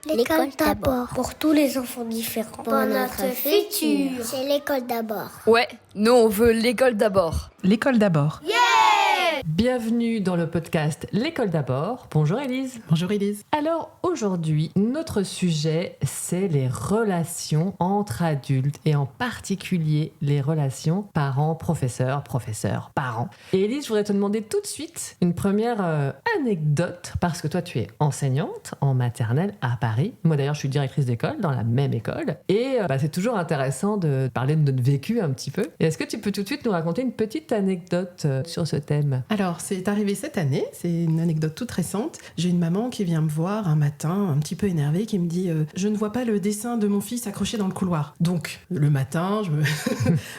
L'école d'abord. Pour tous les enfants différents. Pour notre futur. C'est l'école d'abord. Ouais, nous on veut l'école d'abord. L'école d'abord. Bienvenue dans le podcast L'école d'abord. Bonjour Élise. Bonjour Élise. Alors aujourd'hui, notre sujet, c'est les relations entre adultes et en particulier les relations parents-professeurs, professeurs-parents. Et Élise, je voudrais te demander tout de suite une première anecdote parce que toi tu es enseignante en maternelle à Paris. Moi d'ailleurs je suis directrice d'école dans la même école et c'est toujours intéressant de parler de notre vécu un petit peu. Et est-ce que tu peux tout de suite nous raconter une petite anecdote sur ce thème ? Alors, c'est arrivé cette année, c'est une anecdote toute récente. J'ai une maman qui vient me voir un matin, un petit peu énervée, qui me dit « Je ne vois pas le dessin de mon fils accroché dans le couloir. » Donc, le matin,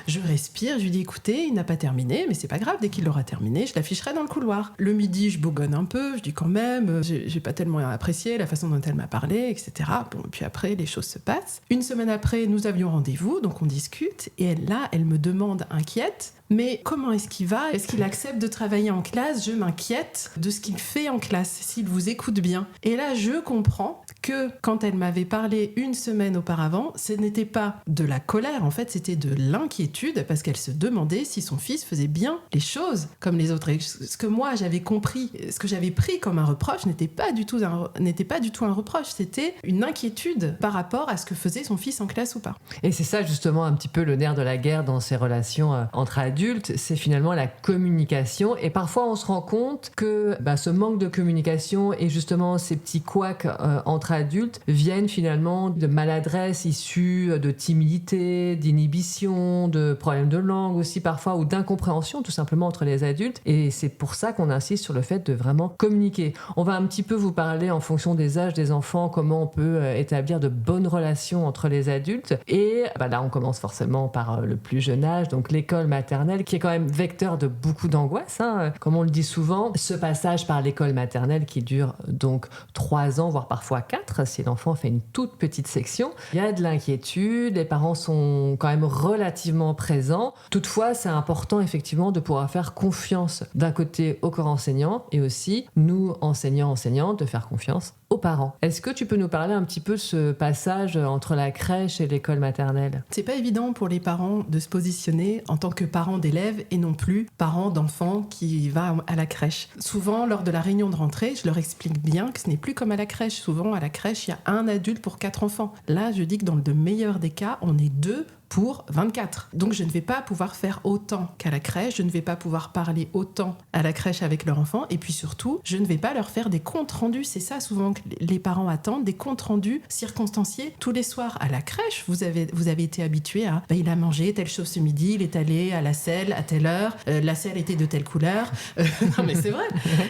je respire, je lui dis « Écoutez, il n'a pas terminé, mais c'est pas grave, dès qu'il l'aura terminé, je l'afficherai dans le couloir. » Le midi, je bougonne un peu, je dis quand même, j'ai pas tellement apprécié la façon dont elle m'a parlé, etc. Bon, et puis après, les choses se passent. Une semaine après, nous avions rendez-vous, donc on discute, et elle me demande inquiète, mais comment est-ce qu'il va ? Est-ce qu'il accepte de travailler en classe ? Je m'inquiète de ce qu'il fait en classe, s'il vous écoute bien. Et là, je comprends que quand elle m'avait parlé une semaine auparavant, ce n'était pas de la colère, en fait, c'était de l'inquiétude, parce qu'elle se demandait si son fils faisait bien les choses comme les autres. Et ce que moi, j'avais compris, ce que j'avais pris comme un reproche, n'était pas du tout un reproche, c'était une inquiétude par rapport à ce que faisait son fils en classe ou pas. Et c'est ça justement un petit peu le nerf de la guerre dans ces relations entre adultes, c'est finalement la communication. Et parfois on se rend compte que ce manque de communication et justement ces petits couacs entre adultes viennent finalement de maladresse issues de timidité, d'inhibition, de problèmes de langue aussi parfois, ou d'incompréhension tout simplement entre les adultes. Et c'est pour ça qu'on insiste sur le fait de vraiment communiquer. On va un petit peu vous parler en fonction des âges des enfants, comment on peut établir de bonnes relations entre les adultes. Et là on commence forcément par le plus jeune âge, donc l'école maternelle, qui est quand même vecteur de beaucoup d'angoisse, comme on le dit souvent. Ce passage par l'école maternelle qui dure donc 3 ans, voire parfois 4, si l'enfant fait une toute petite section. Il y a de l'inquiétude, les parents sont quand même relativement présents. Toutefois, c'est important effectivement de pouvoir faire confiance d'un côté au corps enseignant et aussi, nous, enseignants, de faire confiance aux parents. Est-ce que tu peux nous parler un petit peu de ce passage entre la crèche et l'école maternelle ? C'est pas évident pour les parents de se positionner en tant que parents d'élèves et non plus parents d'enfants qui va à la crèche. Souvent, lors de la réunion de rentrée, je leur explique bien que ce n'est plus comme à la crèche. Souvent, à la crèche, il y a un adulte pour 4 enfants. Là, je dis que dans le meilleur des cas, on est 2 pour 24. Donc je ne vais pas pouvoir faire autant qu'à la crèche, je ne vais pas pouvoir parler autant à la crèche avec leur enfant, et puis surtout, je ne vais pas leur faire des comptes rendus. C'est ça souvent que les parents attendent, des comptes rendus circonstanciés tous les soirs. À la crèche, vous avez été habitué à il a mangé telle chose ce midi, il est allé à la selle à telle heure, la selle était de telle couleur. Non mais c'est vrai.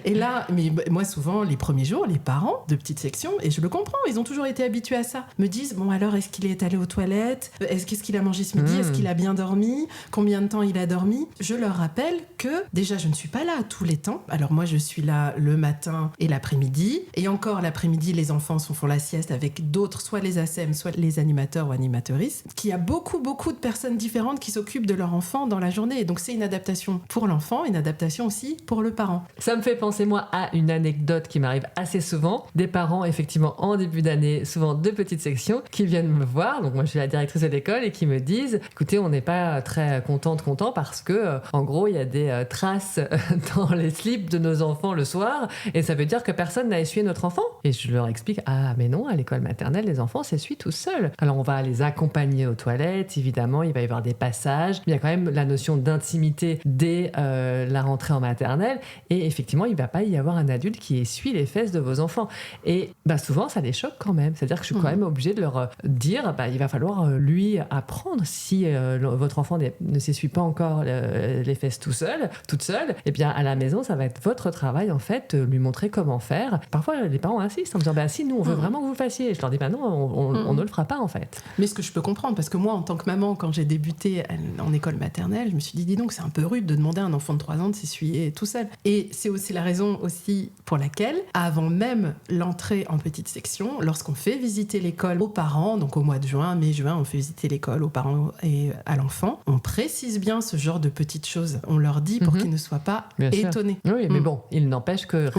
Et là, mais moi souvent, les premiers jours, les parents de petite section, et je le comprends, ils ont toujours été habitués à ça, me disent bon alors est-ce qu'il est allé aux toilettes, qu'est-ce qu'il a mangé ce midi, est-ce qu'il a bien dormi, combien de temps il a dormi. Je leur rappelle que déjà je ne suis pas là tous les temps. Alors moi je suis là le matin et l'après-midi, et encore l'après-midi les enfants font la sieste avec d'autres, soit les ASEM, soit les animateurs ou animatrices, qu'il y a beaucoup de personnes différentes qui s'occupent de leur enfant dans la journée, et donc c'est une adaptation pour l'enfant, une adaptation aussi pour le parent. Ça me fait penser moi à une anecdote qui m'arrive assez souvent, des parents effectivement en début d'année, souvent de petites sections, qui viennent me voir, donc moi je suis la directrice de l'école, et qui me disent écoutez, on n'est pas très content parce que en gros il y a des traces dans les slips de nos enfants le soir, et ça veut dire que personne n'a essuyé notre enfant. Et je leur explique mais non, à l'école maternelle les enfants s'essuient tout seuls. Alors on va les accompagner aux toilettes, évidemment il va y avoir des passages, mais il y a quand même la notion d'intimité dès la rentrée en maternelle, et effectivement il va pas y avoir un adulte qui essuie les fesses de vos enfants. Et souvent ça les choque quand même, c'est-à-dire que je suis quand même obligée de leur dire il va falloir lui apprendre. Si votre enfant ne s'essuie pas encore les fesses toute seule, et bien à la maison ça va être votre travail en fait, lui montrer comment faire. Parfois les parents insistent en me disant si nous on veut vraiment que vous le fassiez, et je leur dis non, on ne le fera pas en fait. Mais ce que je peux comprendre, parce que moi en tant que maman, quand j'ai débuté en école maternelle, je me suis dit dis donc c'est un peu rude de demander à un enfant de 3 ans de s'essuyer tout seul. Et c'est aussi la raison aussi pour laquelle, avant même l'entrée en petite section, lorsqu'on fait visiter l'école aux parents, donc au mois de juin, mai-juin, on fait visiter l'école aux parents et à l'enfant. On précise bien ce genre de petites choses. On leur dit pour qu'ils ne soient pas Bien sûr. étonnés. Oui, mais bon, il n'empêche que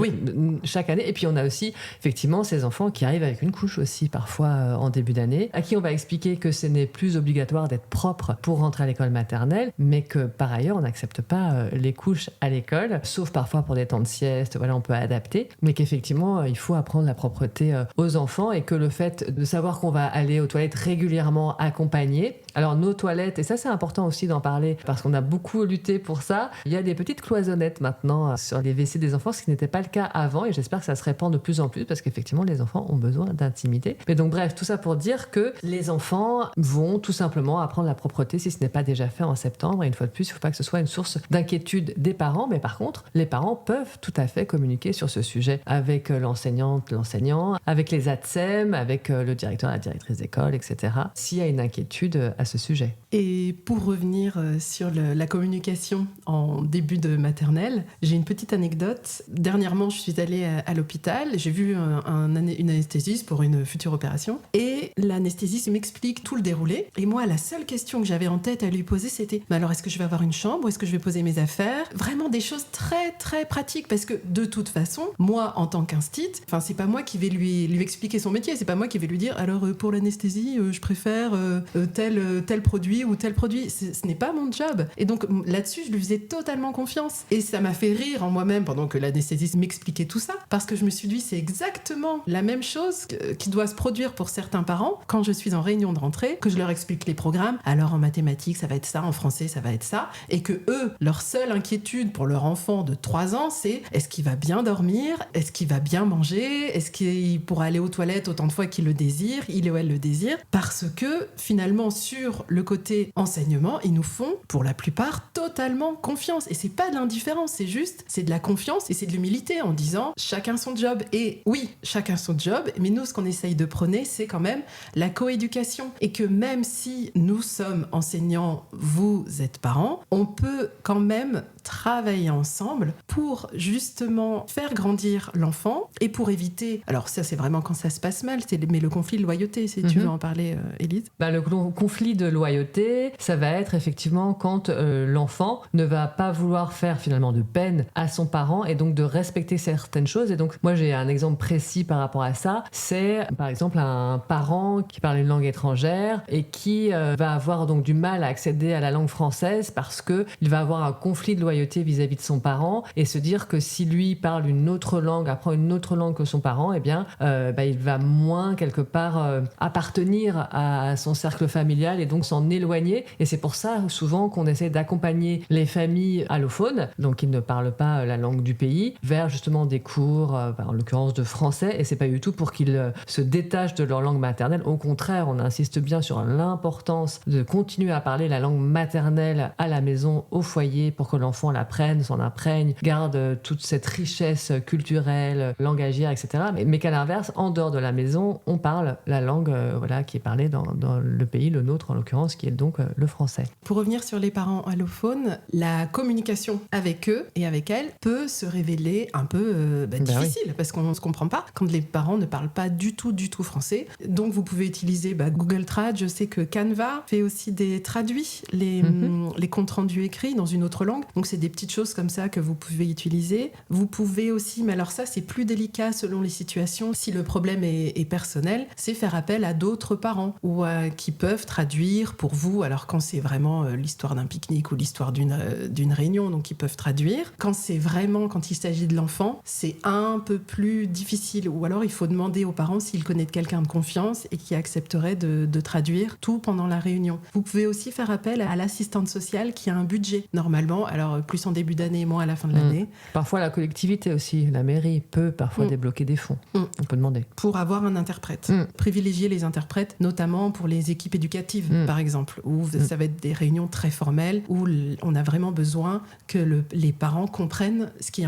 chaque année, et puis on a aussi effectivement ces enfants qui arrivent avec une couche aussi parfois en début d'année, à qui on va expliquer que ce n'est plus obligatoire d'être propre pour rentrer à l'école maternelle, mais que par ailleurs on n'accepte pas les couches à l'école, sauf parfois pour des temps de sieste, voilà, on peut adapter, mais qu'effectivement il faut apprendre la propreté aux enfants, et que le fait de savoir qu'on va aller aux toilettes régulièrement accompagné. Alors nos toilettes, et ça c'est important aussi d'en parler parce qu'on a beaucoup lutté pour ça, il y a des petites cloisonnettes maintenant sur les WC des enfants, ce qui n'était pas le cas avant, et j'espère que ça se répand de plus en plus parce qu'effectivement les enfants ont besoin d'intimité. Mais donc bref, tout ça pour dire que les enfants vont tout simplement apprendre la propreté si ce n'est pas déjà fait en septembre, et une fois de plus il ne faut pas que ce soit une source d'inquiétude des parents, mais par contre les parents peuvent tout à fait communiquer sur ce sujet avec l'enseignante, l'enseignant, avec les ATSEM, avec le directeur, la directrice d'école, etc. s'il y a une inquiétude à ce sujet. Et pour revenir sur la communication en début de maternelle, j'ai une petite anecdote. Dernièrement, je suis allée à l'hôpital, j'ai vu une anesthésiste pour une future opération, et l'anesthésiste m'explique tout le déroulé. Et moi, la seule question que j'avais en tête à lui poser, c'était « Mais alors, est-ce que je vais avoir une chambre? Où est-ce que je vais poser mes affaires ?» Vraiment des choses très, très pratiques, parce que de toute façon, moi, en tant qu'instit, c'est pas moi qui vais lui expliquer son métier, c'est pas moi qui vais lui dire « Alors, pour l'anesthésie, je préfère tel produit ou tel produit. » Ce n'est pas mon job. Et donc, là-dessus, je lui faisais totalement confiance. Et ça m'a fait rire en moi-même pendant que l'anesthésiste m'expliquait tout ça, parce que je me suis dit, c'est exactement la même chose qui doit se produire pour certains parents quand je suis en réunion de rentrée, que je leur explique les programmes. Alors, en mathématiques, ça va être ça, en français, ça va être ça. Et que eux, leur seule inquiétude pour leur enfant de 3 ans, c'est est-ce qu'il va bien dormir? Est-ce qu'il va bien manger? Est-ce qu'il pourra aller aux toilettes autant de fois qu'il le désire? Il ou elle le désire? Parce que, finalement, sur le côté enseignement, ils nous font, pour la plupart, totalement confiance. Et c'est pas de l'indifférence, c'est de la confiance et c'est de l'humilité en disant chacun son job. Et oui, chacun son job, mais nous, ce qu'on essaye de prôner, c'est quand même la coéducation. Et que même si nous sommes enseignants, vous êtes parents, on peut quand même travailler ensemble pour justement faire grandir l'enfant et pour éviter, alors ça c'est vraiment quand ça se passe mal, mais le conflit de loyauté, si tu veux en parler, Élise. Le conflit de loyauté, ça va être effectivement quand l'enfant ne va pas vouloir faire finalement de peine à son parent et donc de respecter certaines choses. Et donc moi j'ai un exemple précis par rapport à ça, c'est par exemple un parent qui parle une langue étrangère et qui va avoir donc du mal à accéder à la langue française parce que il va avoir un conflit de loyauté vis-à-vis de son parent et se dire que si lui parle une autre langue, apprend une autre langue que son parent, eh bien il va moins quelque part appartenir à son cercle familial et donc s'en éloigner. Et c'est pour ça souvent qu'on essaie d'accompagner les familles allophones, donc qui ne parlent pas la langue du pays, vers justement des cours, en l'occurrence de français, et c'est pas du tout pour qu'ils se détachent de leur langue maternelle. Au contraire, on insiste bien sur l'importance de continuer à parler la langue maternelle à la maison, au foyer, pour que l'enfant l'apprenne, s'en imprègne, garde toute cette richesse culturelle, langagière, etc. Mais qu'à l'inverse, en dehors de la maison, on parle la langue qui est parlée dans le pays, le nôtre en l'occurrence, qui est donc le français. Pour revenir sur les parents allophones, la communication avec eux et avec elles peut se révéler un peu difficile, parce qu'on ne se comprend pas quand les parents ne parlent pas du tout français. Donc vous pouvez utiliser Google Trad. Je sais que Canva fait aussi des traduits, les comptes rendus écrits dans une autre langue. Donc c'est des petites choses comme ça que vous pouvez utiliser. Vous pouvez aussi, mais alors ça c'est plus délicat selon les situations, si le problème est personnel, c'est faire appel à d'autres parents ou qui peuvent traduire pour vous. Alors quand c'est vraiment l'histoire d'un pique-nique ou l'histoire d'une réunion, donc ils peuvent traduire. Quand il s'agit de l'enfant, c'est un peu plus difficile, ou alors il faut demander aux parents s'ils connaissent quelqu'un de confiance et qui accepterait de traduire tout pendant la réunion. Vous pouvez aussi faire appel à l'assistante sociale qui a un budget normalement, alors plus en début d'année, moins à la fin de l'année. Parfois la collectivité aussi, la mairie peut parfois débloquer des fonds. On peut demander. Pour avoir un interprète. Privilégier les interprètes, notamment pour les équipes éducatives, par exemple, où ça va être des réunions très formelles, où on a vraiment besoin que les parents comprennent ce qui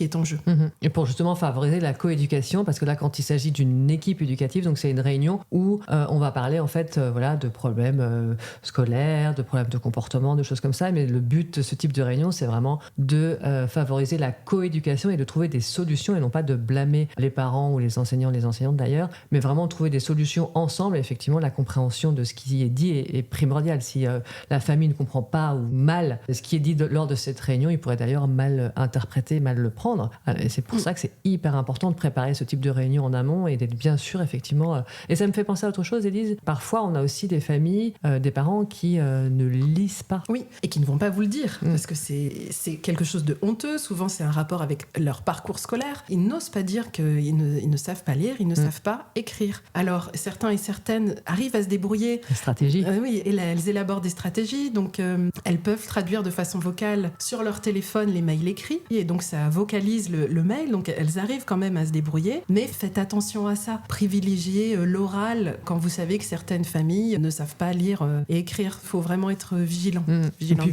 est en jeu. Et pour justement favoriser la coéducation, parce que là, quand il s'agit d'une équipe éducative, donc c'est une réunion où on va parler en fait de problèmes scolaires, de problèmes de comportement, de choses comme ça, mais le but de ce type de réunion, réunion, c'est vraiment de favoriser la coéducation et de trouver des solutions et non pas de blâmer les parents ou les enseignants, les enseignantes d'ailleurs, mais vraiment trouver des solutions ensemble. Et effectivement, la compréhension de ce qui est dit est primordiale. Si la famille ne comprend pas ou mal ce qui est dit lors de cette réunion, il pourrait d'ailleurs mal interpréter, mal le prendre. Et c'est pour ça que c'est hyper important de préparer ce type de réunion en amont et d'être bien sûr, effectivement. Et ça me fait penser à autre chose, Élise. Parfois, on a aussi des familles, des parents qui ne lisent pas. Oui, et qui ne vont pas vous le dire, parce que c'est quelque chose de honteux. Souvent, c'est un rapport avec leur parcours scolaire. Ils n'osent pas dire qu'ils ne savent pas lire, ils ne savent pas écrire. Alors, certains et certaines arrivent à se débrouiller. Des stratégies. Oui, et là, elles élaborent des stratégies. Donc, elles peuvent traduire de façon vocale sur leur téléphone les mails écrits. Et donc, ça vocalise le mail. Donc, elles arrivent quand même à se débrouiller. Mais faites attention à ça. Privilégiez l'oral quand vous savez que certaines familles ne savent pas lire et écrire. Il faut vraiment être vigilant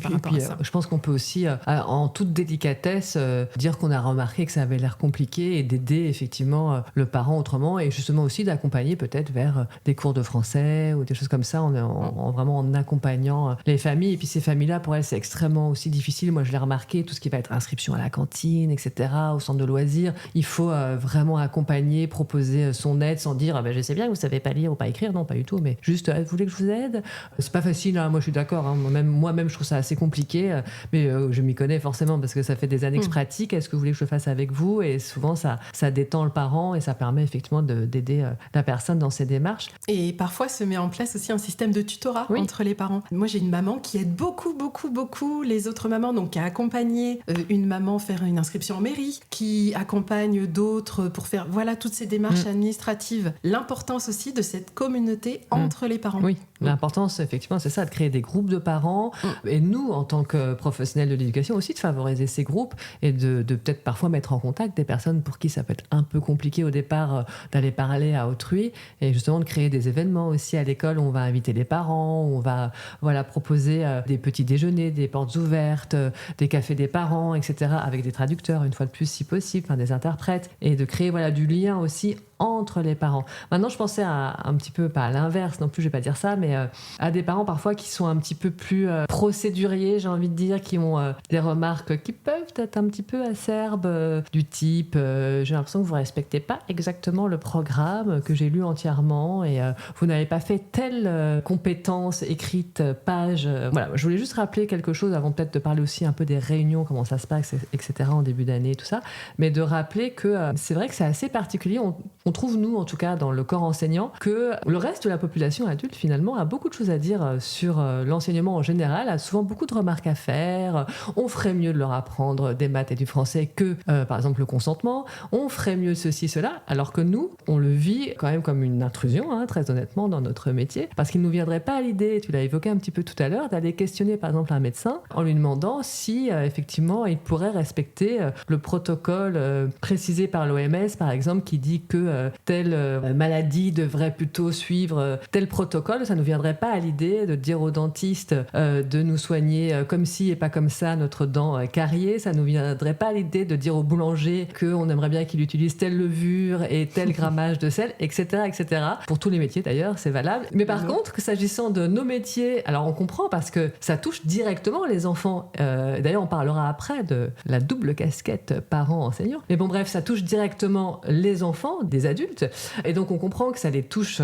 par rapport à ça. Je pense qu'on peut aussi, en toute délicatesse, dire qu'on a remarqué que ça avait l'air compliqué et d'aider effectivement le parent autrement et justement aussi d'accompagner peut-être vers des cours de français ou des choses comme ça, vraiment en accompagnant les familles. Et puis ces familles-là, pour elles, c'est extrêmement aussi difficile. Moi, je l'ai remarqué, tout ce qui va être inscription à la cantine, etc., au centre de loisirs, il faut vraiment accompagner, proposer son aide sans dire je sais bien que vous savez pas lire ou pas écrire, non, pas du tout, mais juste vous voulez que je vous aide? C'est pas facile, hein. Moi je suis d'accord, hein. Moi-même je trouve ça assez compliqué, mais je m'y connais forcément parce que ça fait des années que je pratique. Est-ce que vous voulez que je le fasse avec vous? Et souvent ça détend le parent et ça permet effectivement d'aider la personne dans ses démarches. Et parfois se met en place aussi un système de tutorat entre les parents. Moi j'ai une maman qui aide beaucoup les autres mamans, donc qui a accompagné une maman faire une inscription en mairie, qui accompagne d'autres pour faire toutes ces démarches administratives. L'importance aussi de cette communauté entre les parents. Oui, l'importance effectivement c'est ça, de créer des groupes de parents et nous en tant que professionnels de l'éducation aussi de favoriser ces groupes et de peut-être parfois mettre en contact des personnes pour qui ça peut être un peu compliqué au départ d'aller parler à autrui et justement de créer des événements aussi à l'école où on va inviter les parents, où on va proposer des petits déjeuners, des portes ouvertes, des cafés des parents, etc. avec des traducteurs une fois de plus si possible, des interprètes et de créer du lien aussi entre les parents. Maintenant, je pensais à un petit peu, pas à l'inverse non plus, je vais pas dire ça, mais à des parents parfois qui sont un petit peu plus procéduriers, j'ai envie de dire, qui ont des remarques qui peuvent être un petit peu acerbes, du type j'ai l'impression que vous respectez pas exactement le programme que j'ai lu entièrement et vous n'avez pas fait telle compétence écrite, page. Je voulais juste rappeler quelque chose avant peut-être de parler aussi un peu des réunions, comment ça se passe, etc. en début d'année, tout ça, mais de rappeler que c'est vrai que c'est assez particulier. On trouve, nous, en tout cas, dans le corps enseignant, que le reste de la population adulte, finalement, a beaucoup de choses à dire sur l'enseignement en général, a souvent beaucoup de remarques à faire. On ferait mieux de leur apprendre des maths et du français que, par exemple, le consentement. On ferait mieux ceci, cela, alors que nous, on le vit quand même comme une intrusion, très honnêtement, dans notre métier, parce qu'il ne nous viendrait pas à l'idée, tu l'as évoqué un petit peu tout à l'heure, d'aller questionner, par exemple, un médecin en lui demandant si, effectivement, il pourrait respecter le protocole précisé par l'OMS, par exemple, qui dit que telle maladie devrait plutôt suivre tel protocole. Ça ne nous viendrait pas à l'idée de dire au dentiste de nous soigner comme ci et pas comme ça notre dent cariée. Ça ne nous viendrait pas à l'idée de dire au boulanger qu'on aimerait bien qu'il utilise telle levure et tel grammage de sel, etc., etc. Pour tous les métiers d'ailleurs, c'est valable. Mais par contre, s'agissant de nos métiers, alors on comprend parce que ça touche directement les enfants. D'ailleurs, on parlera après de la double casquette parents-enseignants. Mais bon, bref, ça touche directement les enfants, des adultes, et donc on comprend que ça les touche,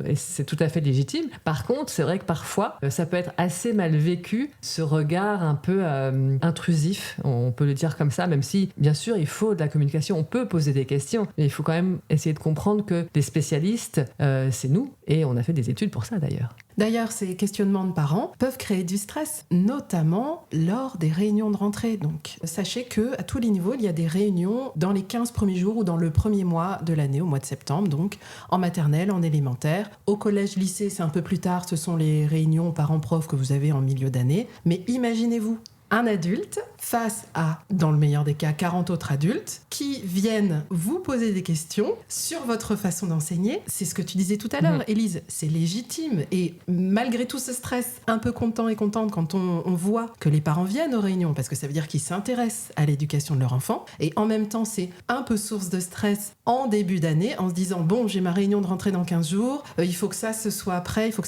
et c'est tout à fait légitime. Par contre, c'est vrai que parfois, ça peut être assez mal vécu, ce regard un peu intrusif, on peut le dire comme ça, même si, bien sûr, il faut de la communication, on peut poser des questions, mais il faut quand même essayer de comprendre que les spécialistes, c'est nous, et on a fait des études pour ça d'ailleurs. D'ailleurs, ces questionnements de parents peuvent créer du stress, notamment lors des réunions de rentrée. Donc, sachez qu'à tous les niveaux, il y a des réunions dans les 15 premiers jours ou dans le premier mois de l'année, au mois de septembre, donc en maternelle, en élémentaire. Au collège, lycée, c'est un peu plus tard, ce sont les réunions parents-profs que vous avez en milieu d'année. Mais imaginez-vous un adulte face à, dans le meilleur des cas, 40 autres adultes qui viennent vous poser des questions sur votre façon d'enseigner. C'est ce que tu disais tout à l'heure, Élise, c'est légitime. Et malgré tout ce stress, un peu content et contente quand on voit que les parents viennent aux réunions, parce que ça veut dire qu'ils s'intéressent à l'éducation de leur enfant. Et en même temps, c'est un peu source de stress en début d'année, en se disant, bon, j'ai ma réunion de rentrée dans 15 jours, il faut que ça se soit prêt, il faut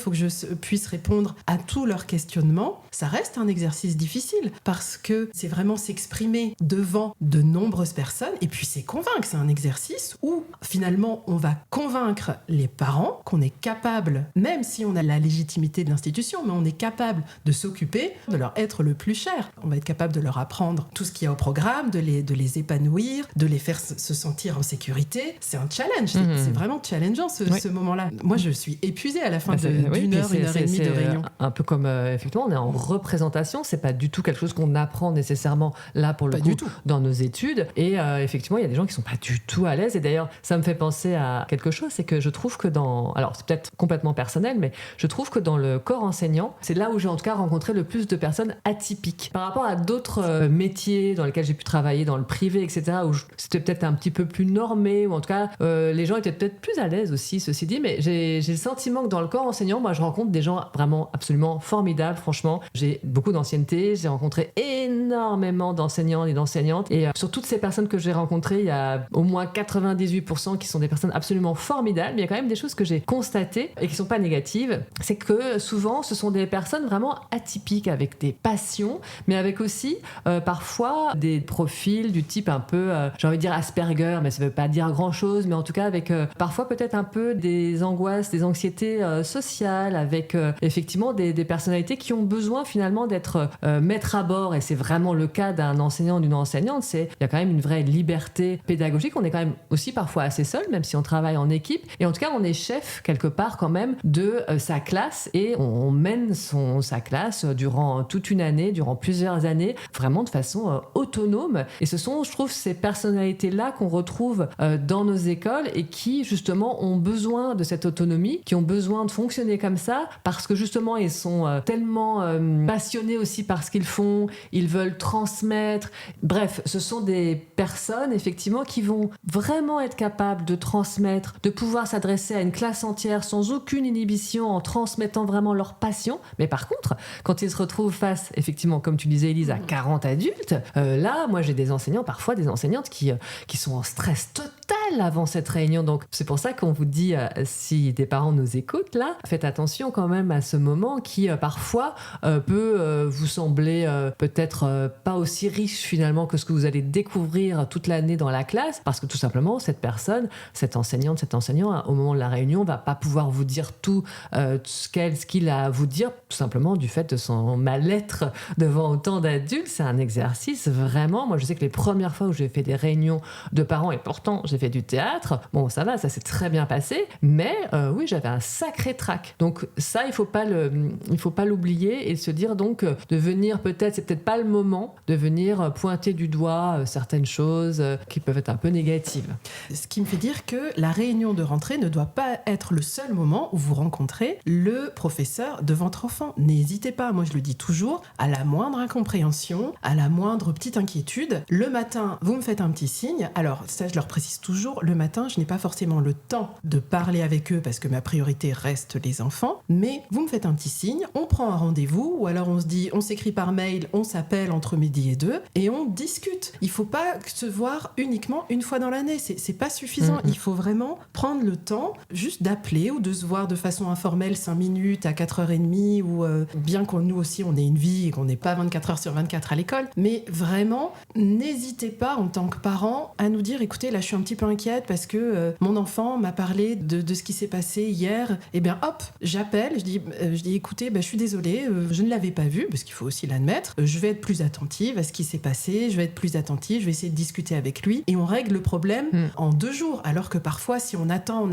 que je puisse répondre à tous leurs questionnements. Ça reste un exercice exercice difficile parce que c'est vraiment s'exprimer devant de nombreuses personnes et puis c'est convaincre. C'est un exercice où finalement on va convaincre les parents qu'on est capable, même si on a la légitimité de l'institution, mais on est capable de s'occuper, de leur être le plus cher. On va être capable de leur apprendre tout ce qu'il y a au programme, de les épanouir, de les faire se sentir en sécurité. C'est un challenge, c'est vraiment challengeant ce moment-là. Moi je suis épuisée à la fin d'une heure, une heure et demie de réunion. Un peu comme effectivement on est en représentation, c'est pas du tout quelque chose qu'on apprend nécessairement là pour le coup dans nos études et effectivement il y a des gens qui sont pas du tout à l'aise et d'ailleurs ça me fait penser à quelque chose, c'est que je trouve que alors c'est peut-être complètement personnel, mais je trouve que dans le corps enseignant, c'est là où j'ai en tout cas rencontré le plus de personnes atypiques par rapport à d'autres métiers dans lesquels j'ai pu travailler dans le privé, etc., où c'était peut-être un petit peu plus normé, ou en tout cas les gens étaient peut-être plus à l'aise aussi, ceci dit, mais j'ai le sentiment que dans le corps enseignant, moi je rencontre des gens vraiment absolument formidables, franchement. J'ai beaucoup d'ancienneté, j'ai rencontré énormément d'enseignants et d'enseignantes, et sur toutes ces personnes que j'ai rencontrées, il y a au moins 98% qui sont des personnes absolument formidables, mais il y a quand même des choses que j'ai constatées et qui sont pas négatives, c'est que souvent ce sont des personnes vraiment atypiques avec des passions, mais avec aussi parfois des profils du type un peu, j'ai envie de dire Asperger, mais ça veut pas dire grand chose, mais en tout cas avec parfois peut-être un peu des angoisses, des anxiétés sociales, avec effectivement des personnalités qui ont besoin finalement d'être maîtres à bord, et c'est vraiment le cas d'un enseignant, d'une enseignante, il y a quand même une vraie liberté pédagogique, on est quand même aussi parfois assez seul, même si on travaille en équipe, et en tout cas on est chef quelque part quand même de sa classe, et on mène sa classe durant toute une année, durant plusieurs années, vraiment de façon autonome, et ce sont, je trouve, ces personnalités-là qu'on retrouve dans nos écoles et qui justement ont besoin de cette autonomie, qui ont besoin de fonctionner comme ça, parce que justement ils sont tellement passionnés aussi par ce qu'ils font, ils veulent transmettre, bref, ce sont des personnes effectivement qui vont vraiment être capables de transmettre, de pouvoir s'adresser à une classe entière sans aucune inhibition, en transmettant vraiment leur passion. Mais par contre, quand ils se retrouvent face, effectivement, comme tu disais Élise, à 40 adultes, là, moi j'ai des enseignants, parfois des enseignantes qui sont en stress total avant cette réunion. Donc c'est pour ça qu'on vous dit, si des parents nous écoutent là, faites attention quand même à ce moment qui parfois peut vous sembler peut-être pas aussi riche finalement que ce que vous allez découvrir toute l'année dans la classe, parce que tout simplement cette personne, cette enseignante, cet enseignant, au moment de la réunion, va pas pouvoir vous dire tout ce qu'il a à vous dire, tout simplement du fait de son mal-être devant autant d'adultes. C'est un exercice vraiment, moi je sais que les premières fois où j'ai fait des réunions de parents, et pourtant j'ai fait du théâtre, bon ça va, ça s'est très bien passé, mais oui, j'avais un sacré trac. Donc ça, il faut pas l'oublier, et se dire donc de venir peut-être, c'est peut-être pas le moment de venir pointer du doigt certaines choses qui peuvent être un peu négatives. Ce qui me fait dire que la réunion de rentrée ne doit pas être le seul moment où vous rencontrez le professeur de votre enfant. N'hésitez pas, moi je le dis toujours, à la moindre incompréhension, à la moindre petite inquiétude, le matin, vous me faites un petit signe. Alors ça, je leur précise toujours, le matin, je n'ai pas forcément le temps de parler avec eux parce que ma priorité reste les enfants, mais vous me faites un petit signe, on prend un rendez-vous, ou alors on s'écrit par mail, on s'appelle entre midi et 2 et on discute. Il faut pas se voir uniquement une fois dans l'année, c'est pas suffisant. Il faut vraiment prendre le temps juste d'appeler ou de se voir de façon informelle 5 minutes à 4h30, ou bien qu'on nous aussi on ait une vie et qu'on n'est pas 24 heures sur 24 à l'école, mais vraiment n'hésitez pas en tant que parent à nous dire, écoutez, là je suis un petit peu inquiète parce que mon enfant m'a parlé de ce qui s'est passé hier. Et bien hop, j'appelle, je dis écoutez, je suis désolée, je ne l'avais pas vu, parce qu'il faut aussi l'admettre, je vais être plus attentive à ce qui s'est passé, je vais être plus attentive, je vais essayer de discuter avec lui, et on règle le problème en 2 jours, alors que parfois si on attend,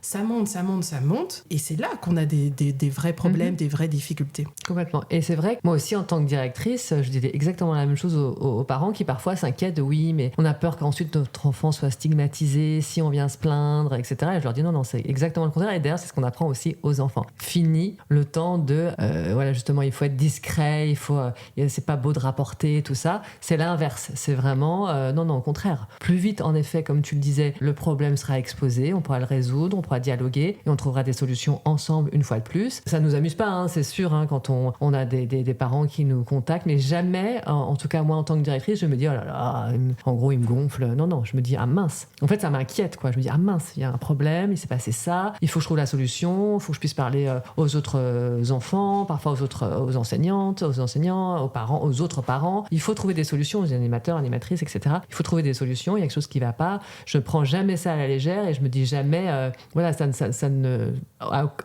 ça monte, et c'est là qu'on a des vrais problèmes, des vraies difficultés. Complètement. Et c'est vrai que moi aussi en tant que directrice, je disais exactement la même chose aux parents qui parfois s'inquiètent de oui, mais on a peur qu'ensuite notre enfant soit stigmatisé si on vient se plaindre, etc. Et je leur dis non, c'est exactement le contraire, et d'ailleurs c'est ce qu'on apprend aussi aux enfants. Fini le temps de voilà, justement il faut être discret, c'est pas beau de rapporter tout ça, c'est l'inverse, c'est vraiment non, au contraire, plus vite en effet, comme tu le disais, le problème sera exposé, on pourra le résoudre, on pourra dialoguer et on trouvera des solutions ensemble une fois de plus. Ça nous amuse pas, c'est sûr, quand on a des parents qui nous contactent, mais jamais, en tout cas moi en tant que directrice, je me dis oh là là, en gros il me gonfle, non, je me dis ah mince, en fait ça m'inquiète quoi, je me dis ah mince, il y a un problème, il s'est passé ça, il faut que je trouve la solution, il faut que je puisse parler aux autres enfants, parfois aux enseignants, enseignantes, aux enseignants, aux parents, aux autres parents. Il faut trouver des solutions, aux animateurs, animatrices, etc. Il faut trouver des solutions. Il y a quelque chose qui ne va pas. Je ne prends jamais ça à la légère et je me dis jamais,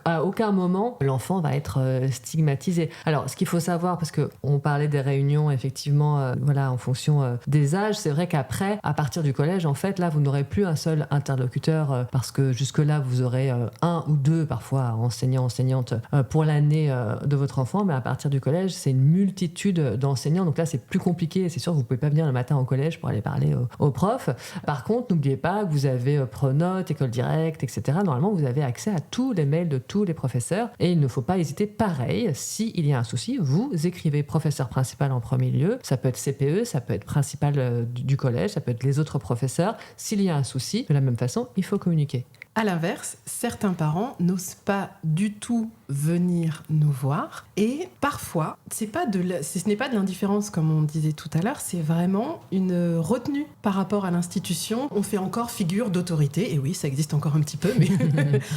à aucun moment, l'enfant va être stigmatisé. Alors, ce qu'il faut savoir, parce qu'on parlait des réunions, effectivement, en fonction des âges, c'est vrai qu'après, à partir du collège, en fait, là, vous n'aurez plus un seul interlocuteur parce que jusque-là, vous aurez un ou deux, parfois, enseignants, enseignantes pour l'année de votre enfant, mais à partir du collège, c'est une multitude d'enseignants. Donc là, c'est plus compliqué. C'est sûr, vous ne pouvez pas venir le matin au collège pour aller parler aux profs. Par contre, n'oubliez pas que vous avez Pronote, École Directe, etc. Normalement, vous avez accès à tous les mails de tous les professeurs et il ne faut pas hésiter. Pareil, s'il y a un souci, vous écrivez professeur principal en premier lieu. Ça peut être CPE, ça peut être principal du collège, ça peut être les autres professeurs. S'il y a un souci, de la même façon, il faut communiquer. À l'inverse, certains parents n'osent pas du tout venir nous voir et parfois, ce n'est pas de l'indifférence comme on disait tout à l'heure, c'est vraiment une retenue par rapport à l'institution. On fait encore figure d'autorité, et oui, ça existe encore un petit peu, mais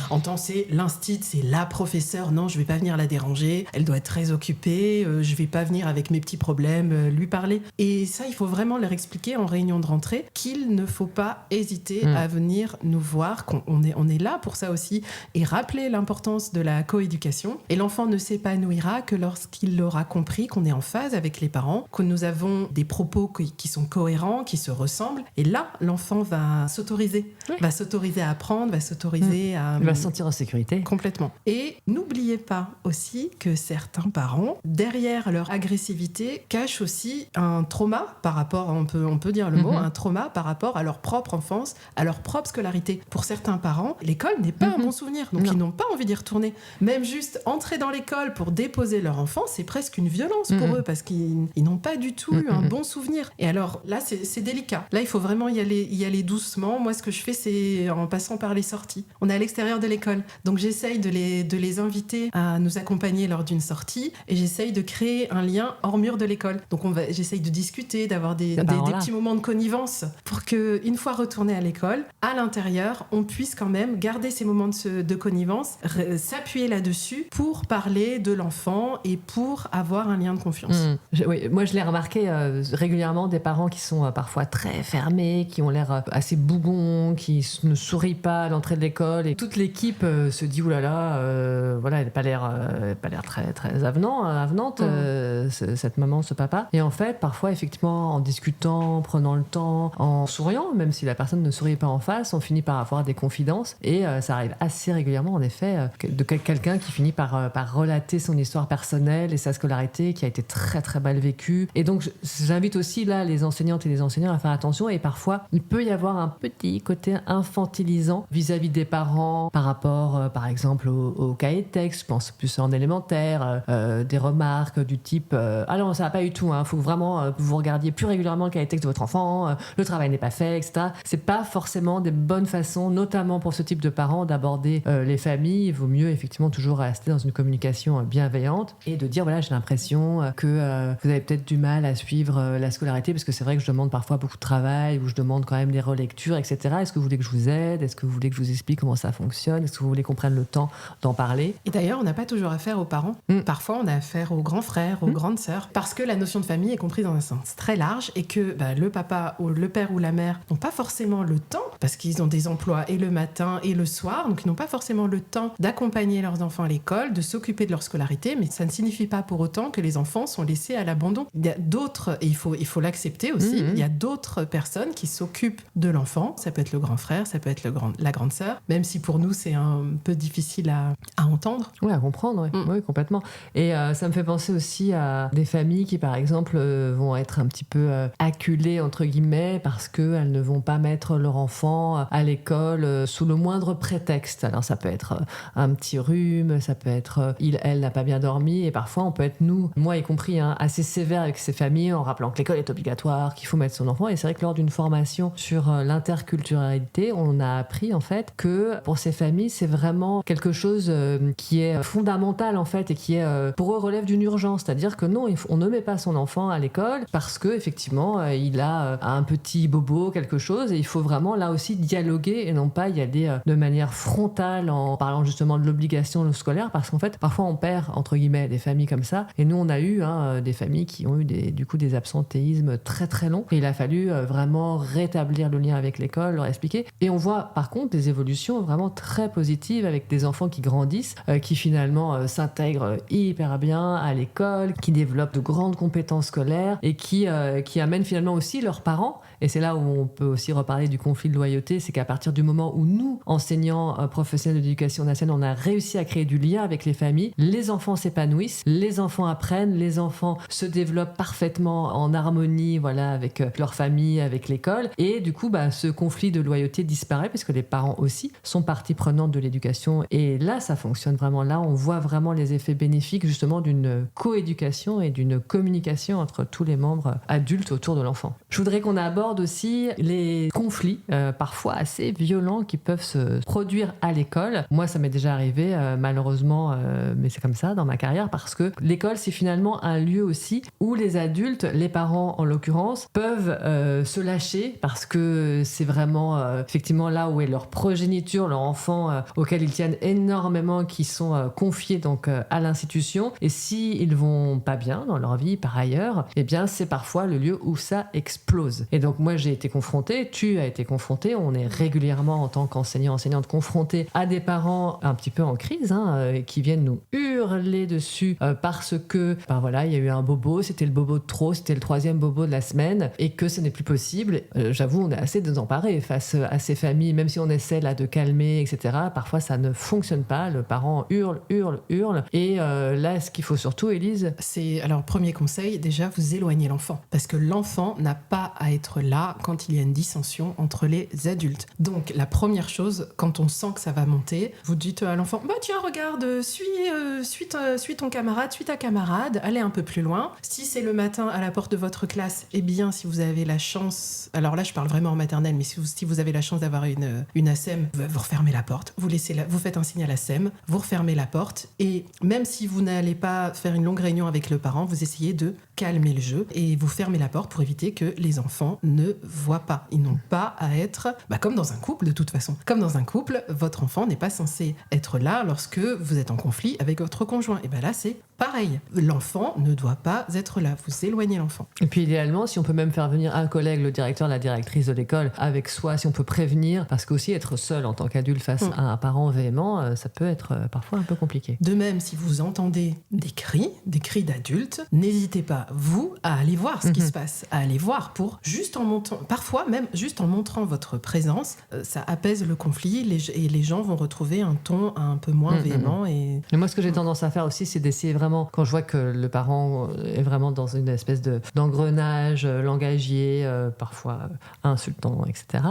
en temps c'est l'instit, c'est la professeure, non, je vais pas venir la déranger, elle doit être très occupée, je vais pas venir avec mes petits problèmes lui parler. Et ça, il faut vraiment leur expliquer en réunion de rentrée qu'il ne faut pas hésiter à venir nous voir, on est là pour ça aussi, et rappeler l'importance de la coéducation. Et l'enfant ne s'épanouira que lorsqu'il aura compris qu'on est en phase avec les parents, que nous avons des propos qui sont cohérents, qui se ressemblent. Et là, l'enfant va s'autoriser. Va s'autoriser à apprendre, va s'autoriser à... Il va se sentir en sécurité. Complètement. Et n'oubliez pas aussi que certains parents, derrière leur agressivité, cachent aussi un trauma par rapport, on peut dire le mot, un trauma par rapport à leur propre enfance, à leur propre scolarité. Pour certains parents, l'école n'est pas un bon souvenir, donc ils n'ont pas envie d'y retourner. Même juste entrer dans l'école pour déposer leur enfant, c'est presque une violence pour eux, parce qu'ils n'ont pas du tout eu un bon souvenir. Et alors là, c'est délicat. Là, il faut vraiment y aller doucement. Moi, ce que je fais, c'est en passant par les sorties. On est à l'extérieur de l'école, donc j'essaye de les inviter à nous accompagner lors d'une sortie, et j'essaye de créer un lien hors mur de l'école. Donc j'essaye de discuter, d'avoir des petits moments de connivence pour que, une fois retourné à l'école, à l'intérieur, on puisse quand même garder ces moments de connivence, s'appuyer là-dessus pour parler de l'enfant et pour avoir un lien de confiance. Moi, je l'ai remarqué régulièrement, des parents qui sont parfois très fermés, qui ont l'air assez bougons, qui ne sourient pas à l'entrée de l'école, et toute l'équipe se dit oulala, elle n'a pas l'air très, très avenante, cette maman, ce papa. Et en fait, parfois, effectivement, en discutant, en prenant le temps, en souriant, même si la personne ne sourit pas en face, on finit par avoir des confidences. Et ça arrive assez régulièrement, en effet, de quelqu'un qui finit par relater son histoire personnelle et sa scolarité qui a été très très mal vécue. Et donc, j'invite aussi là les enseignantes et les enseignants à faire attention. Et parfois, il peut y avoir un petit côté infantilisant vis-à-vis des parents par rapport, par exemple, au cahier de texte. Je pense plus en élémentaire, des remarques du type ah non, ça va pas du tout. Il faut vraiment vous regardiez plus régulièrement le cahier de texte de votre enfant. Le travail n'est pas fait, etc. C'est pas forcément des bonnes façons, notamment pour ce type de parents, d'aborder les familles. Il vaut mieux effectivement toujours rester dans une communication bienveillante et de dire voilà, j'ai l'impression que vous avez peut-être du mal à suivre la scolarité, parce que c'est vrai que je demande parfois beaucoup de travail, ou je demande quand même des relectures, etc. Est-ce que vous voulez que je vous aide? Est-ce que vous voulez que je vous explique comment ça fonctionne? Est-ce que vous voulez qu'on prenne le temps d'en parler? Et d'ailleurs, on n'a pas toujours affaire aux parents. Parfois, on a affaire aux grands frères, aux grandes sœurs, parce que la notion de famille est comprise dans un sens très large et que le papa ou le père ou la mère n'ont pas forcément le temps, parce qu'ils ont des emplois et le matin et le soir, donc ils n'ont pas forcément le temps d'accompagner leurs enfants à l'école, de s'occuper de leur scolarité, mais ça ne signifie pas pour autant que les enfants sont laissés à l'abandon. Il y a d'autres, et il faut l'accepter aussi, il y a d'autres personnes qui s'occupent de l'enfant. Ça peut être le grand frère, ça peut être la grande sœur, même si pour nous c'est un peu difficile à entendre. Oui, à comprendre, oui, complètement. Et ça me fait penser aussi à des familles qui, par exemple, vont être un petit peu acculées, entre guillemets, parce qu'elles ne vont pas mettre leur enfant à l'école sous le moindre prétexte. Alors ça peut être un petit rhume, ça peut être elle n'a pas bien dormi, et parfois on peut être, nous, moi y compris, assez sévère avec ces familles en rappelant que l'école est obligatoire, qu'il faut mettre son enfant. Et c'est vrai que lors d'une formation sur l'interculturalité, on a appris en fait que pour ces familles, c'est vraiment quelque chose qui est fondamental en fait, et qui est pour eux relève d'une urgence. C'est-à-dire que non, on ne met pas son enfant à l'école parce que effectivement il a un petit bobo, quelque chose, et il faut vraiment là aussi dialoguer et non pas y aller aller de manière frontale en parlant justement de l'obligation scolaire, parce qu'en fait, parfois on perd, entre guillemets, des familles comme ça. Et nous, on a eu des familles qui ont eu des absentéismes très très longs. Et il a fallu vraiment rétablir le lien avec l'école, leur expliquer. Et on voit par contre des évolutions vraiment très positives avec des enfants qui grandissent, qui finalement s'intègrent hyper bien à l'école, qui développent de grandes compétences scolaires et qui amènent finalement aussi leurs parents. Et c'est là où on peut aussi reparler du conflit de loyauté, c'est qu'à partir du moment où nous, enseignants professionnels de l'éducation nationale, on a réussi à créer du lien avec les familles, les enfants s'épanouissent, les enfants apprennent, les enfants se développent parfaitement en harmonie, voilà, avec leur famille, avec l'école. Et du coup, ce conflit de loyauté disparaît parce que les parents aussi sont partie prenante de l'éducation. Et là, ça fonctionne vraiment. Là, on voit vraiment les effets bénéfiques justement d'une coéducation et d'une communication entre tous les membres adultes autour de l'enfant. Je voudrais qu'on aborde aussi les conflits, parfois assez violents, qui peuvent se produire à l'école. Moi, ça m'est déjà arrivé, malheureusement, mais c'est comme ça dans ma carrière, parce que l'école, c'est finalement un lieu aussi où les adultes, les parents en l'occurrence, peuvent se lâcher, parce que c'est vraiment effectivement là où est leur progéniture, leur enfant auquel ils tiennent énormément, qui sont confiés donc à l'institution. Et s'ils vont pas bien dans leur vie par ailleurs, eh bien c'est parfois le lieu où ça explose. Et donc moi j'ai été confrontée, tu as été confrontée, on est régulièrement en tant qu'enseignante confrontés à des parents un petit peu en crise, qui viennent nous hurler dessus parce que voilà, il y a eu un bobo, c'était le bobo de trop, c'était le 3e bobo de la semaine et que ce n'est plus possible. J'avoue, on est assez désemparés face à ces familles, même si on essaie là de calmer, etc. Parfois ça ne fonctionne pas, le parent hurle. Et là, ce qu'il faut surtout, Élise, c'est, alors premier conseil, déjà vous éloignez l'enfant, parce que l'enfant n'a pas à être là quand il y a une dissension entre les adultes. Donc la première chose, quand on sent que ça va monter, vous dites à l'enfant, tiens, regarde, suis ton camarade, suis ta camarade, allez un peu plus loin. Si c'est le matin à la porte de votre classe, eh bien si vous avez la chance, alors là je parle vraiment en maternelle, mais si vous avez la chance d'avoir une ASEM, vous refermez la porte, vous faites un signe à l'ASEM, vous refermez la porte, et même si vous n'allez pas faire une longue réunion avec le parent, vous essayez de calmer le jeu et vous fermez la porte pour éviter que les enfants ne voient pas. Ils n'ont pas à être, comme dans un couple de toute façon. Comme dans un couple, votre enfant n'est pas censé être là lorsque vous êtes en conflit avec votre conjoint. Et là, c'est pareil. L'enfant ne doit pas être là. Vous éloignez l'enfant. Et puis idéalement, si on peut même faire venir un collègue, le directeur, la directrice de l'école, avec soi, si on peut prévenir, parce qu'aussi être seul en tant qu'adulte face à un parent véhément, ça peut être parfois un peu compliqué. De même, si vous entendez des cris d'adultes, n'hésitez pas, vous, à aller voir ce qui se passe, à aller voir pour juste en montrant, parfois même juste en montrant votre présence, ça apaise le conflit et les gens vont retrouver un ton un peu moins véhément. Et moi, ce que j'ai tendance à faire aussi, c'est d'essayer vraiment, quand je vois que le parent est vraiment dans une espèce d'engrenage langagier, parfois insultant, etc.,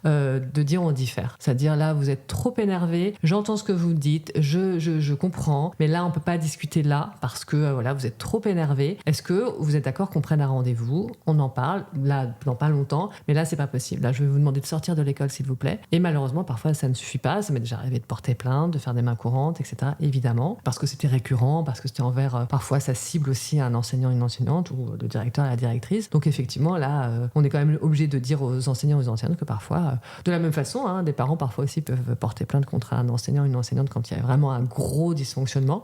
de dire on diffère. C'est-à-dire là, vous êtes trop énervé, j'entends ce que vous dites, je comprends, mais là, on peut pas discuter là parce que voilà, vous êtes trop énervé. Est-ce que vous êtes d'accord qu'on prenne un rendez-vous, on en parle, là, dans pas longtemps, mais là, c'est pas possible. Là, je vais vous demander de sortir de l'école, s'il vous plaît. Et malheureusement, parfois, ça ne suffit pas. Ça m'est déjà arrivé de porter plainte, de faire des mains courantes, etc. Évidemment, parce que c'était récurrent, parce que c'était envers, parfois, ça cible aussi un enseignant, une enseignante, ou le directeur et la directrice. Donc, effectivement, là, on est quand même obligé de dire aux enseignants, aux enseignantes que parfois, de la même façon, des parents, parfois aussi, peuvent porter plainte contre un enseignant, une enseignante quand il y a vraiment un gros dysfonctionnement.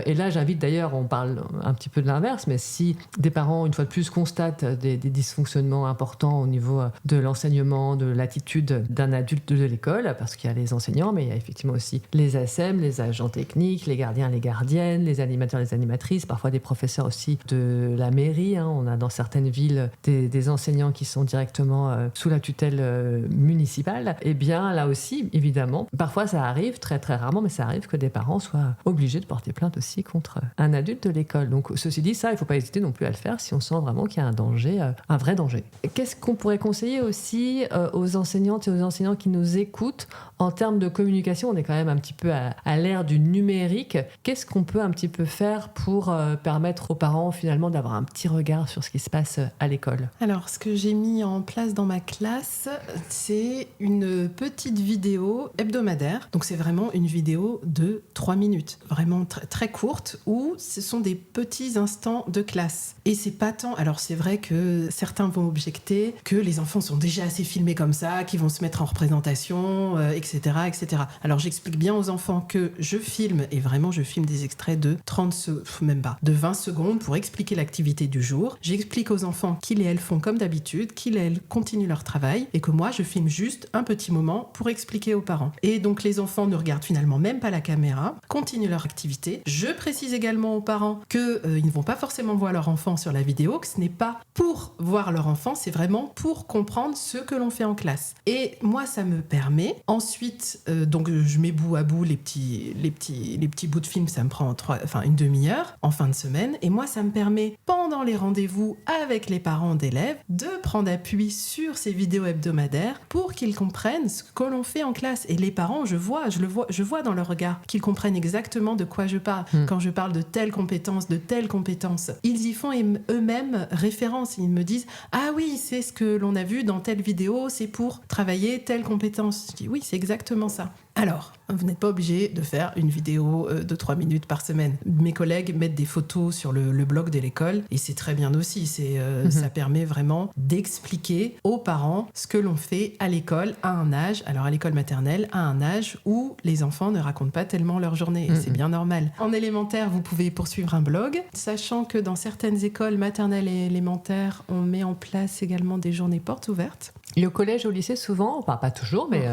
Et là, j'invite d'ailleurs, on parle un petit peu de l'inverse, mais si des parents, une fois de plus, constatent des dysfonctionnements importants au niveau de l'enseignement, de l'attitude d'un adulte de l'école, parce qu'il y a les enseignants, mais il y a effectivement aussi les ASEM, les agents techniques, les gardiens, les gardiennes, les animateurs, les animatrices, parfois des professeurs aussi de la mairie. On a dans certaines villes des enseignants qui sont directement sous la tutelle municipale. Et bien là aussi, évidemment, parfois ça arrive, très très rarement, mais ça arrive que des parents soient obligés de porter plainte aussi contre un adulte de l'école. Donc ceci dit, ça, il ne faut pas hésiter non plus à le faire si on sent vraiment qu'il y a un danger, un vrai danger. Qu'est-ce qu'on pourrait conseiller aussi aux enseignantes et aux enseignants qui nous écoutent en termes de communication? On est quand même un petit peu à l'ère du numérique. Qu'est-ce qu'on peut un petit peu faire pour permettre aux parents finalement d'avoir un petit regard sur ce qui se passe à l'école? Alors, ce que j'ai mis en place dans ma classe, c'est une petite vidéo hebdomadaire. Donc, c'est vraiment une vidéo de 3 minutes, vraiment très courte, où ce sont des petits instants de classe. Et c'est pas tant... Alors, c'est vrai que certains vont objecter activité, que les enfants sont déjà assez filmés comme ça, qu'ils vont se mettre en représentation, etc., etc. Alors j'explique bien aux enfants que je filme, et vraiment je filme des extraits de de 20 secondes pour expliquer l'activité du jour. J'explique aux enfants qu'ils et elles font comme d'habitude, qu'ils et elles continuent leur travail, et que moi je filme juste un petit moment pour expliquer aux parents. Et donc les enfants ne regardent finalement même pas la caméra, continuent leur activité. Je précise également aux parents qu'ils ne vont pas forcément voir leur enfant sur la vidéo, que ce n'est pas pour voir leur enfant, c'est vraiment pour comprendre ce que l'on fait en classe. Et moi, ça me permet ensuite, donc je mets bout à bout les petits bouts de film, ça me prend une demi-heure en fin de semaine, et moi, ça me permet pendant les rendez-vous avec les parents d'élèves de prendre appui sur ces vidéos hebdomadaires pour qu'ils comprennent ce que l'on fait en classe. Et les parents, je vois dans leur regard qu'ils comprennent exactement de quoi je parle. Quand je parle de telle compétence, ils y font eux-mêmes référence. Ils me disent « Ah oui, c'est ce que l'on a vu dans telle vidéo, c'est pour travailler telle compétence. » Je dis « Oui, c'est exactement ça. » Alors, vous n'êtes pas obligé de faire une vidéo de 3 minutes par semaine. Mes collègues mettent des photos sur le blog de l'école et c'est très bien aussi. Ça permet vraiment d'expliquer aux parents ce que l'on fait à l'école à un âge, alors à l'école maternelle, à un âge où les enfants ne racontent pas tellement leur journée. Et c'est bien normal. En élémentaire, vous pouvez poursuivre un blog, sachant que dans certaines écoles maternelles et élémentaires, on met en place également des journées portes ouvertes. Et au collège, au lycée, souvent, enfin pas toujours, mais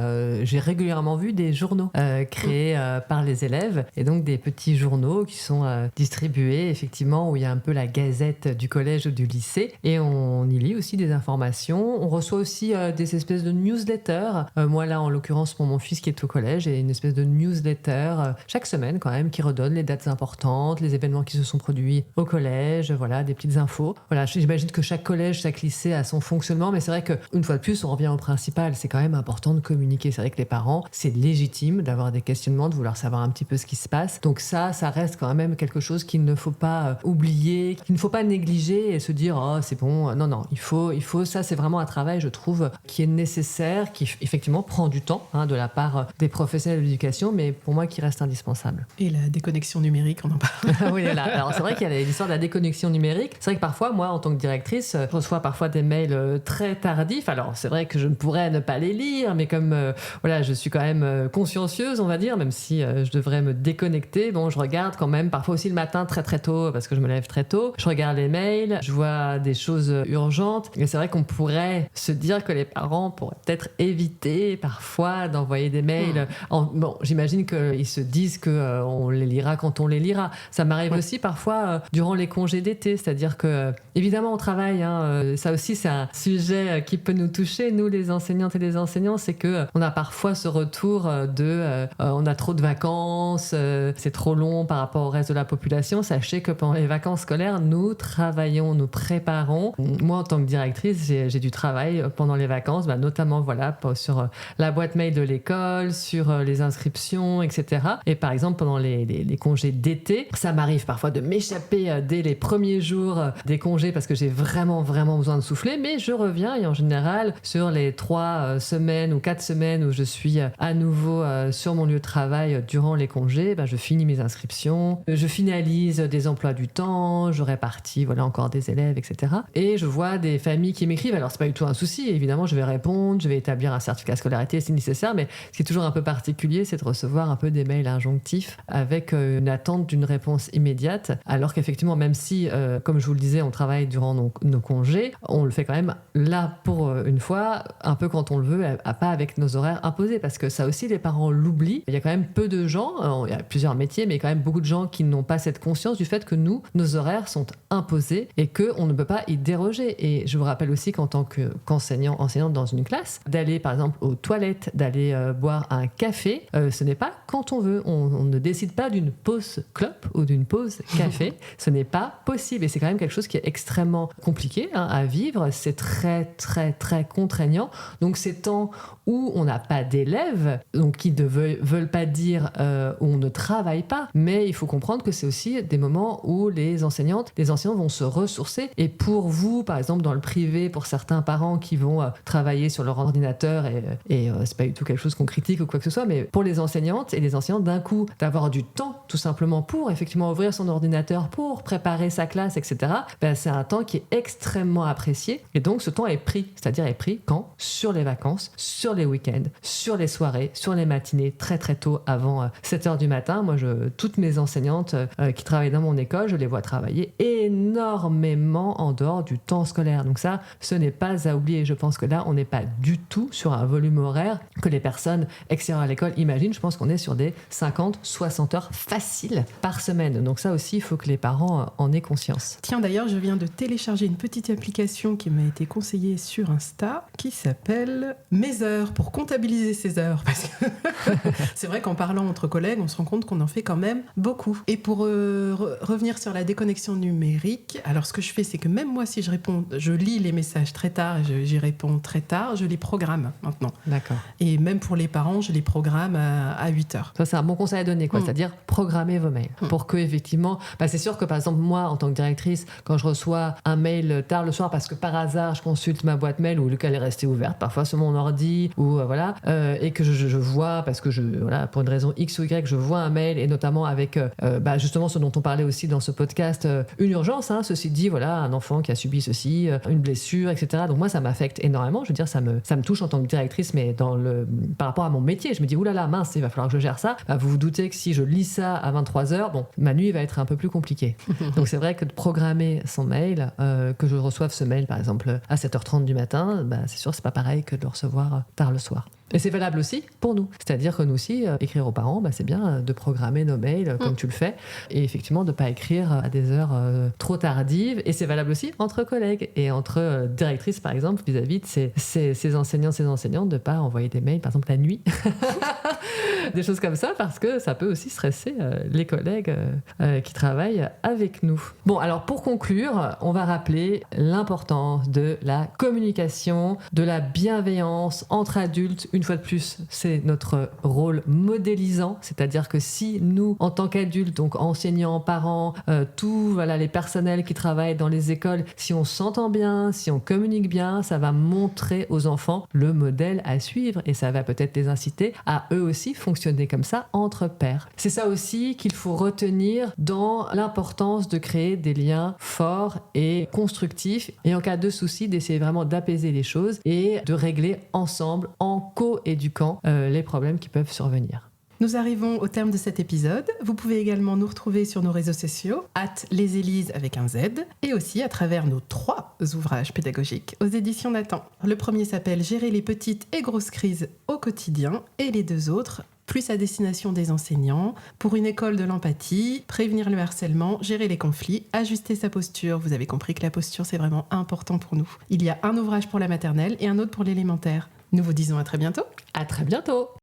j'ai régulièrement vu des journaux créés par les élèves, et donc des petits journaux qui sont distribués, effectivement, où il y a un peu la gazette du collège ou du lycée, et on y lit aussi des informations. On reçoit aussi des espèces de newsletters. Moi, là, en l'occurrence, pour mon fils qui est au collège, j'ai une espèce de newsletter chaque semaine, quand même, qui redonne les dates importantes, les événements qui se sont produits au collège, voilà, des petites infos. Voilà, j'imagine que chaque collège, chaque lycée a son fonctionnement, mais c'est vrai qu'une fois de plus, on revient au principal, c'est quand même important de communiquer. C'est vrai que les parents, c'est légitime d'avoir des questionnements, de vouloir savoir un petit peu ce qui se passe. Donc ça reste quand même quelque chose qu'il ne faut pas oublier, qu'il ne faut pas négliger et se dire « Oh, c'est bon ». Non, il faut, ça c'est vraiment un travail, je trouve, qui est nécessaire, qui effectivement prend du temps de la part des professionnels de l'éducation, mais pour moi qui reste indispensable. Et la déconnexion numérique, on en parle. Oui, là. Alors c'est vrai qu'il y a l'histoire de la déconnexion numérique. C'est vrai que parfois, moi, en tant que directrice, je reçois parfois des mails très tardifs. Alors c'est vrai que je ne pourrais ne pas les lire, mais comme je suis quand même consciencieuse, on va dire, même si je devrais me déconnecter, bon, je regarde quand même parfois aussi le matin très très tôt, parce que je me lève très tôt, je regarde les mails, je vois des choses urgentes, et c'est vrai qu'on pourrait se dire que les parents pourraient peut-être éviter parfois d'envoyer des mails. Bon, j'imagine qu'ils se disent qu'on les lira quand on les lira. Ça m'arrive aussi parfois durant les congés d'été, c'est-à-dire que évidemment on travaille, ça aussi c'est un sujet qui peut nous toucher, nous les enseignantes et les enseignants, c'est que on a parfois ce retour de on a trop de vacances, c'est trop long par rapport au reste de la population. Sachez que pendant les vacances scolaires, nous travaillons, nous préparons. Moi, en tant que directrice, j'ai du travail pendant les vacances, notamment sur la boîte mail de l'école, sur les inscriptions, etc. Et par exemple, pendant les congés d'été, ça m'arrive parfois de m'échapper dès les premiers jours des congés parce que j'ai vraiment, vraiment besoin de souffler, mais je reviens et en général, sur les 3 semaines ou 4 semaines où je suis à nouveau sur mon lieu de travail durant les congés, je finis mes inscriptions, je finalise des emplois du temps, je répartis encore des élèves, etc. Et je vois des familles qui m'écrivent. Alors c'est pas du tout un souci, évidemment, je vais répondre, je vais établir un certificat de scolarité si nécessaire, mais ce qui est toujours un peu particulier, c'est de recevoir un peu des mails injonctifs avec une attente d'une réponse immédiate, alors qu'effectivement, même si, comme je vous le disais, on travaille durant nos congés, on le fait quand même là pour une fois, un peu quand on le veut, pas avec nos horaires imposés, parce que ça aussi les parents l'oublient. Il y a quand même peu de gens, il y a plusieurs métiers, mais quand même beaucoup de gens qui n'ont pas cette conscience du fait que nos horaires sont imposés et qu'on ne peut pas y déroger. Et je vous rappelle aussi qu'en tant qu'enseignante dans une classe, d'aller par exemple aux toilettes, d'aller boire un café, ce n'est pas quand on veut. On ne décide pas d'une pause clope ou d'une pause café. Ce n'est pas possible. Et c'est quand même quelque chose qui est extrêmement compliqué à vivre. C'est très, très, très compliqué contraignant. Donc ces temps où on n'a pas d'élèves, donc qui ne veulent pas dire où on ne travaille pas, mais il faut comprendre que c'est aussi des moments où les enseignants vont se ressourcer. Et pour vous, par exemple, dans le privé, pour certains parents qui vont travailler sur leur ordinateur, et c'est pas du tout quelque chose qu'on critique ou quoi que ce soit, mais pour les enseignantes et les enseignants, d'un coup, d'avoir du temps, tout simplement, pour effectivement ouvrir son ordinateur, pour préparer sa classe, etc., ben, c'est un temps qui est extrêmement apprécié. Et donc, ce temps est pris. C'est-à-dire est pris quand? Sur les vacances, sur les week-ends, sur les soirées, sur les matinées, très très tôt, avant 7h du matin. Moi, toutes mes enseignantes qui travaillent dans mon école, je les vois travailler énormément en dehors du temps scolaire. Donc ça, ce n'est pas à oublier. Je pense que là, on n'est pas du tout sur un volume horaire que les personnes extérieures à l'école imaginent. Je pense qu'on est sur des 50, 60 heures faciles par semaine. Donc ça aussi, il faut que les parents en aient conscience. Tiens, d'ailleurs, je viens de télécharger une petite application qui m'a été conseillée sur Insta qui s'appelle Mes heures, pour comptabiliser ses heures. Parce que c'est vrai qu'en parlant entre collègues, on se rend compte qu'on en fait quand même beaucoup. Et pour revenir sur la déconnexion numérique, alors ce que je fais, c'est que même moi, si je lis les messages très tard et j'y réponds très tard, je les programme maintenant. D'accord. Et même pour les parents, je les programme à 8 heures. Ça, c'est un bon conseil à donner, quoi. C'est-à-dire programmer vos mails. Pour que, effectivement, c'est sûr que par exemple, moi, en tant que directrice, quand je reçois un mail tard le soir parce que par hasard, je consulte ma boîte mail ou lequel est restée ouverte, parfois sur mon ordi, ou voilà, et que je vois, parce que pour une raison X ou Y, je vois un mail, et notamment avec justement ce dont on parlait aussi dans ce podcast, une urgence, hein, ceci dit, voilà, un enfant qui a subi ceci, une blessure, etc. Donc moi, ça m'affecte énormément. Je veux dire, ça me touche en tant que directrice, mais par rapport à mon métier, je me dis, oulala, mince, il va falloir que je gère ça. Vous vous doutez que si je lis ça à 23h, bon, ma nuit va être un peu plus compliquée. Donc c'est vrai que de programmer son mail, que je reçoive ce mail par exemple à 7h30 du matin, c'est sûr, c'est pas pareil que de le recevoir tard le soir. Et c'est valable aussi pour nous. C'est-à-dire que nous aussi, écrire aux parents, c'est bien de programmer nos mails comme tu le fais, et effectivement de ne pas écrire à des heures trop tardives. Et c'est valable aussi entre collègues et entre directrices, par exemple, vis-à-vis de ces enseignants, ces enseignantes, de ne pas envoyer des mails, par exemple, la nuit. Des choses comme ça, parce que ça peut aussi stresser les collègues qui travaillent avec nous. Bon, alors pour conclure, on va rappeler l'importance de la communication, de la bienveillance entre adultes. Une fois de plus, c'est notre rôle modélisant, c'est-à-dire que si nous, en tant qu'adultes, donc enseignants, parents, les personnels qui travaillent dans les écoles, si on s'entend bien, si on communique bien, ça va montrer aux enfants le modèle à suivre, et ça va peut-être les inciter à eux aussi fonctionner comme ça entre pairs. C'est ça aussi qu'il faut retenir dans l'importance de créer des liens forts et constructifs, et en cas de souci, d'essayer vraiment d'apaiser les choses et de régler ensemble, en co-éduquant, les problèmes qui peuvent survenir. Nous arrivons au terme de cet épisode. Vous pouvez également nous retrouver sur nos réseaux sociaux, @lesélises avec un Z, et aussi à travers nos 3 ouvrages pédagogiques aux éditions Nathan. Le premier s'appelle Gérer les petites et grosses crises au quotidien, et les 2 autres, plus à destination des enseignants, pour une école de l'empathie, prévenir le harcèlement, gérer les conflits, ajuster sa posture. Vous avez compris que la posture, c'est vraiment important pour nous. Il y a un ouvrage pour la maternelle et un autre pour l'élémentaire. Nous vous disons à très bientôt. À très bientôt.